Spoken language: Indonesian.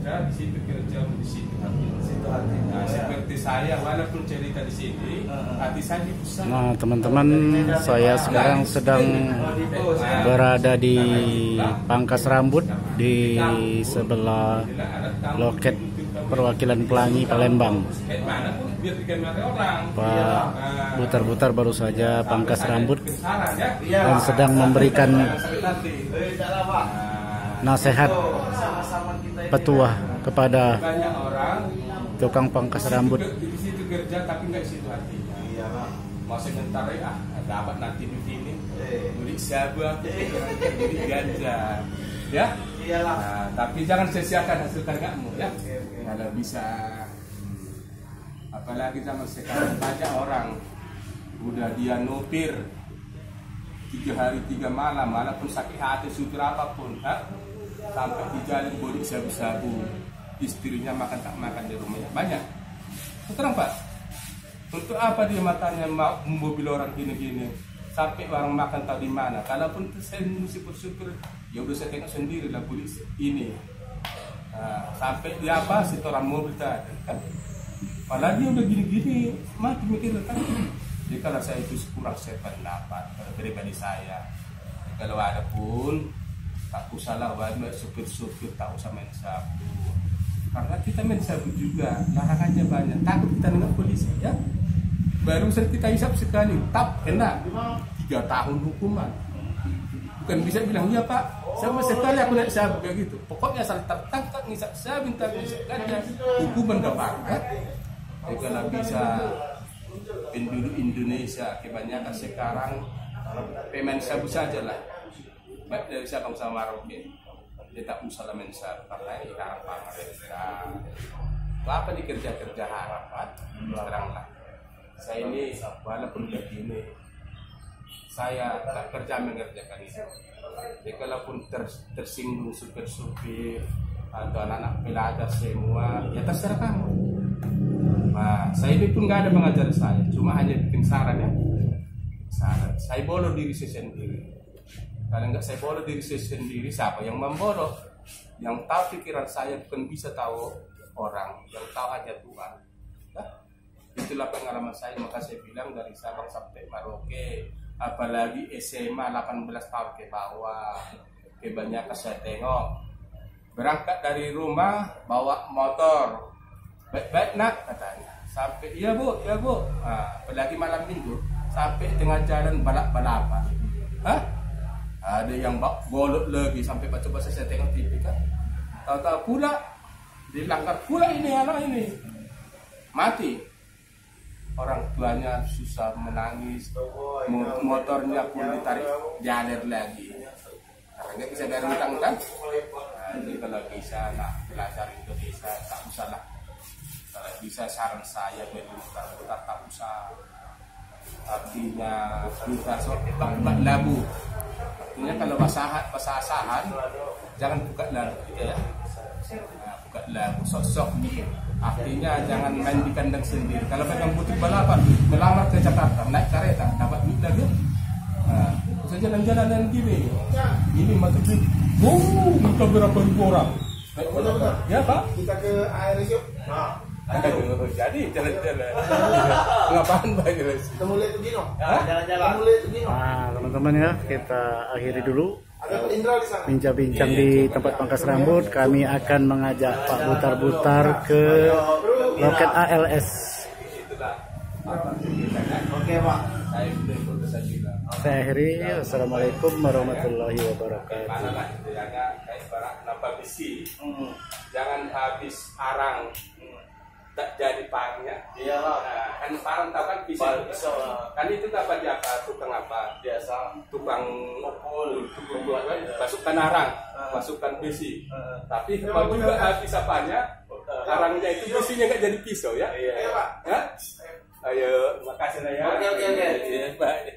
kerja di situ, kerja di situ hati. Nah, seperti saya walaupun cerita di sini hati saya di pusat. Nah teman-teman, saya sekarang sedang berada di Pangkas Rambut di sebelah loket perwakilan Pelangi Palembang. Pak Butar-Butar baru saja pangkas rambut dan sedang memberikan nasihat petuah kepada tukang pangkas rambut. Di situ kerja tapi nggak di situ hatinya. Mau sebentar ya, dapat nanti di sini beli sabu, beli ganja, ya. Nah, tapi jangan sia-siakan hasil karyamu, ya. Kalau bisa, apalagi zaman sekarang banyak orang udah dia nopir 3 hari 3 malam, walaupun sakit hati supir apapun, sampai di jalan bodi sabu-sabu, istrinya makan tak makan di rumahnya banyak. Terang Pak, untuk apa dia matanya mobil orang gini-gini, sampai orang makan tahu di mana? Kalaupun saya supir, ya udah saya tengok sendiri lah bodi ini. Nah, sampai dia apa sih orang mobil tadi kan? Padahal dia udah gini-gini, mati mikir kan. Jadi kalau saya itu kurang saya pendapat pribadi saya. Kalau ada pun tak usah lah buat supir-supir, tak usah main sabu. Karena kita main sabu juga, larangannya banyak. Takut kita dengan polisi ya. Barusan kita hisap sekali, tap kena 3 tahun hukuman. Bukan bisa bilang ya Pak, sama sekali aku naik sabu kayak gitu. Pokoknya asal tertangkap ngisap sabu, minta ngisap ganja, hukuman gak banget. Jadi kalau bisa penduduk Indonesia kebanyakan sekarang pemain sabu saja lah, baik dari Sabang sama Merauke, dia tak usah main sabu karena ini harapan mereka. Apa di kerja-kerja harapan? Terang lah. Saya ini walaupun begini, saya tak kerja mengerjakan itu. Jadi kalaupun tersinggung supir-supir atau anak-anak pelajar semua, ya terserah kamu. Nah, saya ini pun nggak ada mengajar saya, cuma hanya bikin saran ya. Saran. Saya bodoh diri saya sendiri. Kalau nggak saya bodoh diri saya sendiri, siapa yang membodoh? Yang tahu pikiran saya bukan bisa tahu orang, yang tahu hanya Tuhan. Nah, itulah pengalaman saya, maka saya bilang dari Sabang sampai Merauke, apalagi SMA 18 tahun ke bawah, kebanyakan saya tengok berangkat dari rumah bawa motor. Baik-baik nak katanya, sampai iya bu, nah, apalagi malam minggu sampai tengah jalan balap-balapan. Ada yang golok lagi sampai coba saya tengok TV kan, tahu-tahu pula dilanggar pula ini anak ini mati, orang tuanya susah menangis, motornya pun ditarik jalan lagi karena nggak bisa bayar utang kan. Nah, jadi kalau bisa nak belajar Indonesia tak usah lah. Kalau bisa saran saya berbuka tak usah, artinya kita bak labu, artinya kalau basahan jangan buka labu ya. Nah, buka labu sosok artinya jangan main di kandang sendiri. Kalau pegang butik balapan melamar ke Jakarta naik kereta dapat duit lagi. Nah, bisa jalan-jalan gini ini mati kita berapa ribu orang ya Pak, kita ke air yuk. Jadi jalan-jalan. Ngapain banyak? Kita mulai ke Gino. Jalan-jalan. Mulai ke Gino. Nah, teman-teman ya, kita akhiri dulu bincang-bincang di tempat pangkas rambut. Kami akan mengajak Pak Butar-Butar ke loket ALS. Oke Pak. Saya akhiri. Assalamualaikum warahmatullahi wabarakatuh. Jangan habis arang tak jadi parangnya. Iya lah. Nah, kan parang tahu kan pisau. Kan itu apa dia apa tukang apa? Biasa tukang pukul, masukkan arang, masukkan besi. Tapi kalau juga habis apanya, arangnya itu besinya nggak jadi pisau ya. Iya Pak. Ya? Ayo, makasih ya. Oke. Iya, Pak.